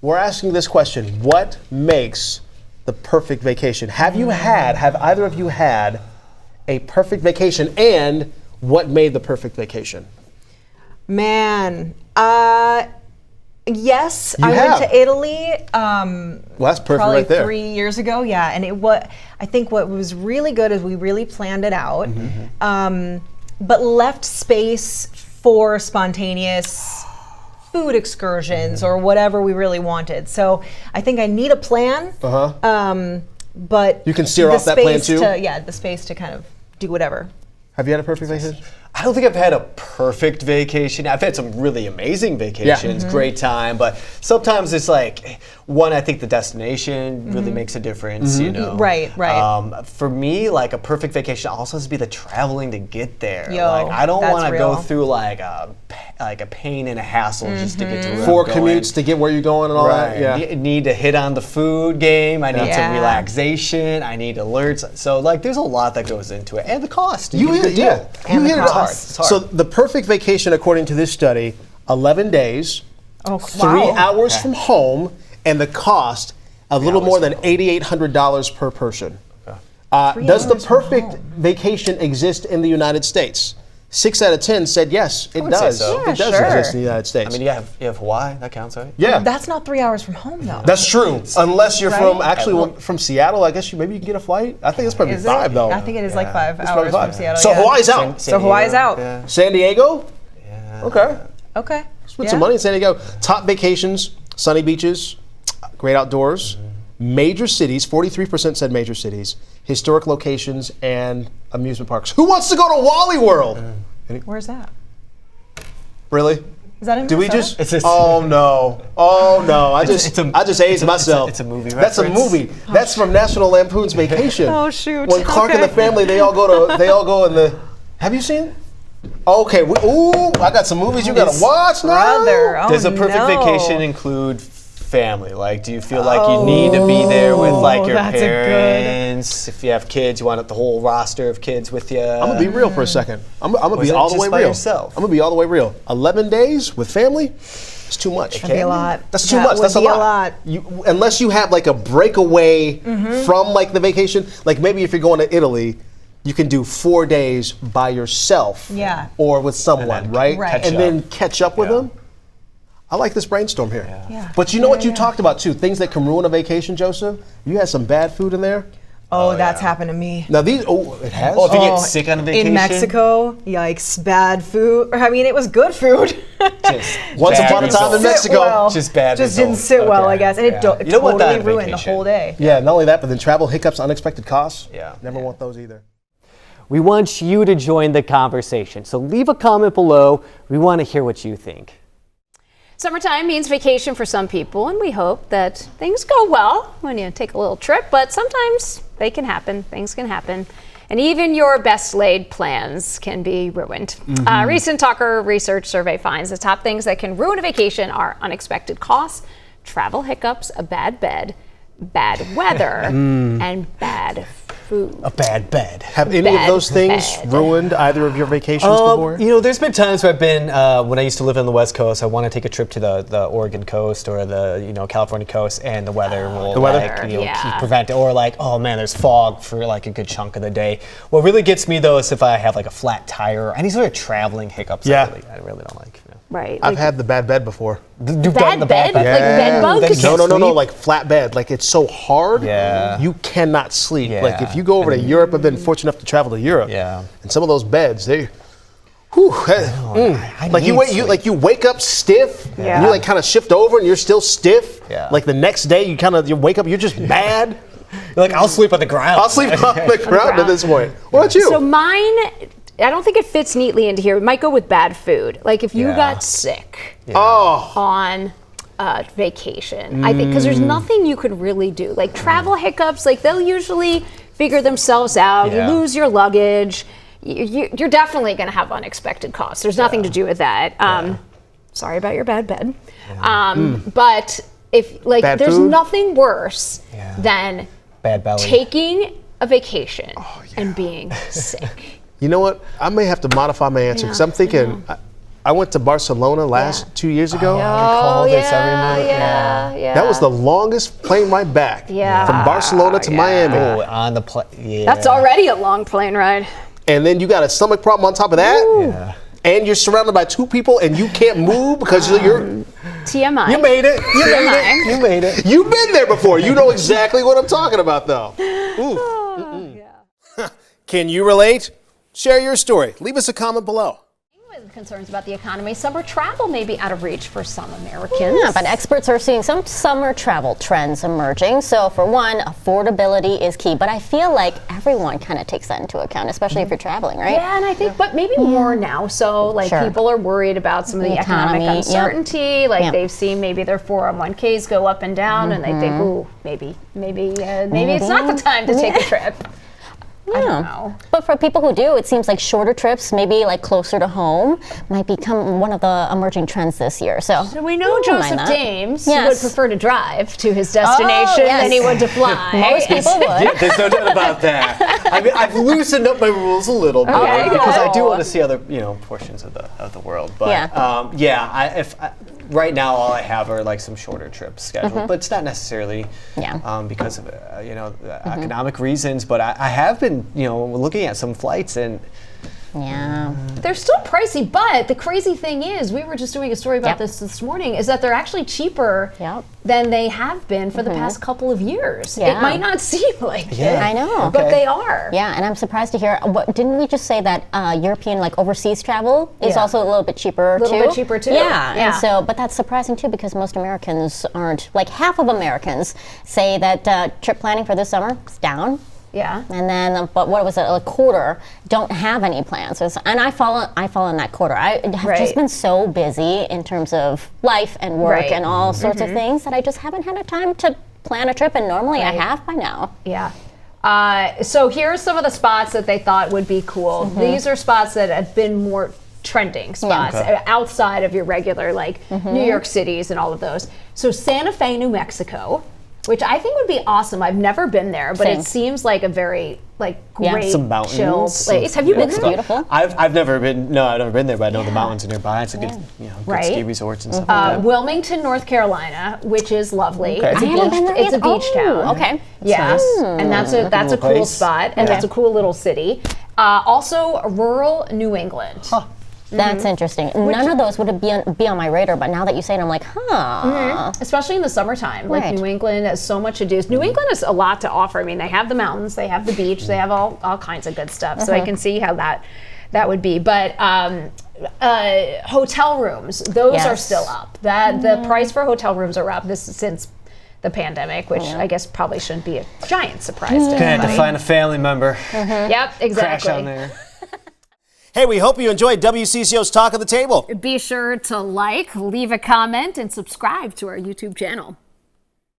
we're asking this question: what makes the perfect vacation? Have either of you had a perfect vacation, and what made the perfect vacation? Man, yes, You I have. went to Italy. Well, that's perfect probably right there. 3 years ago, yeah. And I think what was really good is we really planned it out, but left space for spontaneous food excursions or whatever we really wanted. So I think I need a plan, but You can steer off that plan too? The space to kind of do whatever. Have you had a perfect vacation? I don't think I've had a perfect vacation. I've had some really amazing vacations, great time, but sometimes it's like, one, I think the destination really makes a difference, you know. Right. For me, like a perfect vacation also has to be the traveling to get there. Yo, like I don't that's want to go real. through like a pain and a hassle just to get to where 4 I'm going. commutes to get where you're going and all that. Yeah. Need to hit on the food game. I need Yeah. some relaxation. I need alerts. So like, there's a lot that goes into it, and the cost. You hit it, yeah. And You the hit it cost. hard. It's hard. So the perfect vacation, according to this study, 11 days, Oh, 3 wow. hours from home, and the cost a little hours more from than $8,800 per person. 3 Does the hours from perfect home. vacation exist in the United States? 6 out of 10 said yes, it would say does. so. Yeah, It does sure. exist in the United States. I mean, you have Hawaii. That counts, right? yeah. That's not 3 hours from home, though. That's true. Unless you're from Right? from Seattle, I guess maybe you can get a flight. I think it's probably Is 5 it? though. I think it is like 5 It's probably hours 5. from Seattle. So yeah. Hawaii's out. So Hawaii's out. Yeah. San Diego? Yeah. Okay. Okay. Spend some money in San Diego. Top vacations, sunny beaches, great outdoors, major cities, 43% said major cities, historic locations, and amusement parks. Who wants to go to Wally World? Where's that? Really? Is that in Do we Minnesota? just? Oh no! Oh no! I just aged myself. It's a movie That's a reference. movie. That's from National Lampoon's Vacation. Oh, shoot. When Clark and the Okay. family, they all go in the. Have you seen it? Okay. Ooh, I got some movies you gotta watch now. Brother. Oh, Does a perfect no. vacation include family? Like, do you feel like you need to be there with like your that's a good- parents? If you have kids, you want the whole roster of kids with you. I'm gonna be real for a second. I'm gonna Or be is it all the just way by real. yourself? I'm gonna be all the way real. 11 days with family, it's too much. That'd be a lot. That's too That much. would That's a be lot. Unless you have like a breakaway from like the vacation. Like maybe if you're going to Italy, you can do 4 days by yourself. Yeah. Or with someone, And then right? Right. And then catch up with Yeah. them. I like this brainstorm here. Yeah. But you know what you Yeah. talked about too? Things that can ruin a vacation, Joseph. You had some bad food in there. Oh, that's yeah. happened to me. Now these. Oh, it has. Oh, if you get sick on a vacation? In Mexico, yikes, bad food. I mean, it was good food. Just Once bad upon a time in results. Mexico. Well. Just bad Just didn't results. sit well, Okay. I guess. And Yeah. it You don't want that totally on ruined the vacation. whole day. Yeah, not only that, but then travel hiccups, unexpected costs. Yeah. Never want those either. We want you to join the conversation, so leave a comment below. We want to hear what you think. Summertime means vacation for some people, and we hope that things go well when you take a little trip, but sometimes they can happen, things can happen, and even your best laid plans can be ruined. A recent Talker research survey finds the top things that can ruin a vacation are unexpected costs, travel hiccups, a bad bed, bad weather, and bad food. A bad bed. Have any of those things ruined either of your vacations before? You know, there's been times where I've been, when I used to live on the West Coast, I want to take a trip to the Oregon coast or the, California coast, and the weather will Yeah. prevent it. Or like, oh man, there's fog for like a good chunk of the day. What really gets me though is if I have like a flat tire or any sort of traveling hiccups. Yeah. I really don't like. Right. I've had the bad bed before. You've bad gotten the bed? bed. Like bed bugs? Then you No, can't no, sleep? like flat bed. Like it's so hard, Yeah. you cannot sleep. Yeah. Like if you go over to Europe, I've been fortunate enough to travel to Europe. Yeah. And some of those beds, they, like you need you wake up stiff, and Yeah. you like kind of shift over and you're still stiff. Yeah. Like the next day you wake up, you're just mad. You're like, I'll sleep on the ground. I'll sleep on the ground at this point. What about you? So mine, I don't think it fits neatly into here. It might go with bad food. Like if you Yeah. got sick Oh, on vacation, I think, because there's nothing you could really do. Like travel hiccups, like they'll usually figure themselves out. Yeah. You lose your luggage. You're definitely going to have unexpected costs. There's nothing to do with that. Sorry about your bad bed. But if like, Bad there's food? nothing worse than Bad belly. taking a vacation and being sick. you know what? I may have to modify my answer because I'm thinking I went to Barcelona 2 years ago. Recall this every morning. yeah. That was the longest plane ride back. Yeah. From Barcelona to Miami. Oh, on the plane. Yeah. That's already a long plane ride. And then you got a stomach problem on top of that. Yeah. And you're surrounded by 2 people and you can't move because you're TMI. you made it. You made it. TMI. You made it. You've been there before. You know exactly what I'm talking about though. Can you relate? Share your story. Leave us a comment below. With concerns about the economy, summer travel may be out of reach for some Americans. Yeah, but experts are seeing some summer travel trends emerging. So for one, affordability is key. But I feel like everyone kind of takes that into account, especially if you're traveling, right? Yeah, and I think, but maybe more now. So, like, Sure. people are worried about some of the economic Economy, yep. uncertainty. Like, Yep. they've seen maybe their 401ks go up and down, and they think, ooh, maybe it's not the time to take a trip. I don't know. But for people who do, it seems like shorter trips, maybe like closer to home, might become one of the emerging trends this year. So We know wouldn't mind Joseph that. Dames Yes. would prefer to drive to his destination yes. than he would to fly. Most people would. Yeah, there's no doubt about that. I mean, I've loosened up my rules a little bit Okay, because I do good. want to see other, portions of the world. But Yeah. right now all I have are like some shorter trips scheduled, but it's not necessarily because of economic reasons. But I have been looking at some flights and. Yeah. They're still pricey, but the crazy thing is, we were just doing a story about Yep. this morning, is that they're actually cheaper Yep. than they have been for the past couple of years. It Yeah. might not seem like it, I know. but Okay. they are. Yeah, and I'm surprised to hear. Didn't we just say that European, like overseas travel, is Yeah. also a little bit cheaper too? Little bit cheaper, too. Yeah, Yeah. and so, but that's surprising too because most Americans aren't. Like half of Americans say that trip planning for this summer is down. Yeah. And then, but what was it? A quarter don't have any plans. So and I fall in that quarter. I have Right. just been so busy in terms of life and work Right. and all sorts of things that I just haven't had a time to plan a trip. And normally I have by now. Yeah. So here's some of the spots that they thought would be cool. These are spots that have been more trending spots outside of your regular, like New York Cities and all of those. So Santa Fe, New Mexico, which I think would be awesome. I've never been there, but Same. it seems like a very great Some mountains, chill some- place. Have you been It's there? beautiful. I've never been. No, I've never been there, but I know the mountains are nearby. It's a good, good Right. ski resorts and stuff like that. Wilmington, North Carolina, which is lovely. Okay. It's a I haven't been there It's a either. beach Oh, town. okay. Yeah, and that's a cool place. spot, and that's a cool little city. Also, rural New England. That's interesting. None of those would be on my radar, but now that you say it, I'm like, huh. Especially in the summertime. Like Right. New England has so much to do. New England has a lot to offer. I mean, they have the mountains, they have the beach, they have all kinds of good stuff. So I can see how that would be. But hotel rooms, those are Yes. still up. The price for hotel rooms are up. This is since the pandemic, which I guess probably shouldn't be a giant surprise to Gonna have to anybody. find a family member. Yep, exactly. Crash on there. Hey, we hope you enjoyed WCCO's Talk of the Table. Be sure to leave a comment, and subscribe to our YouTube channel.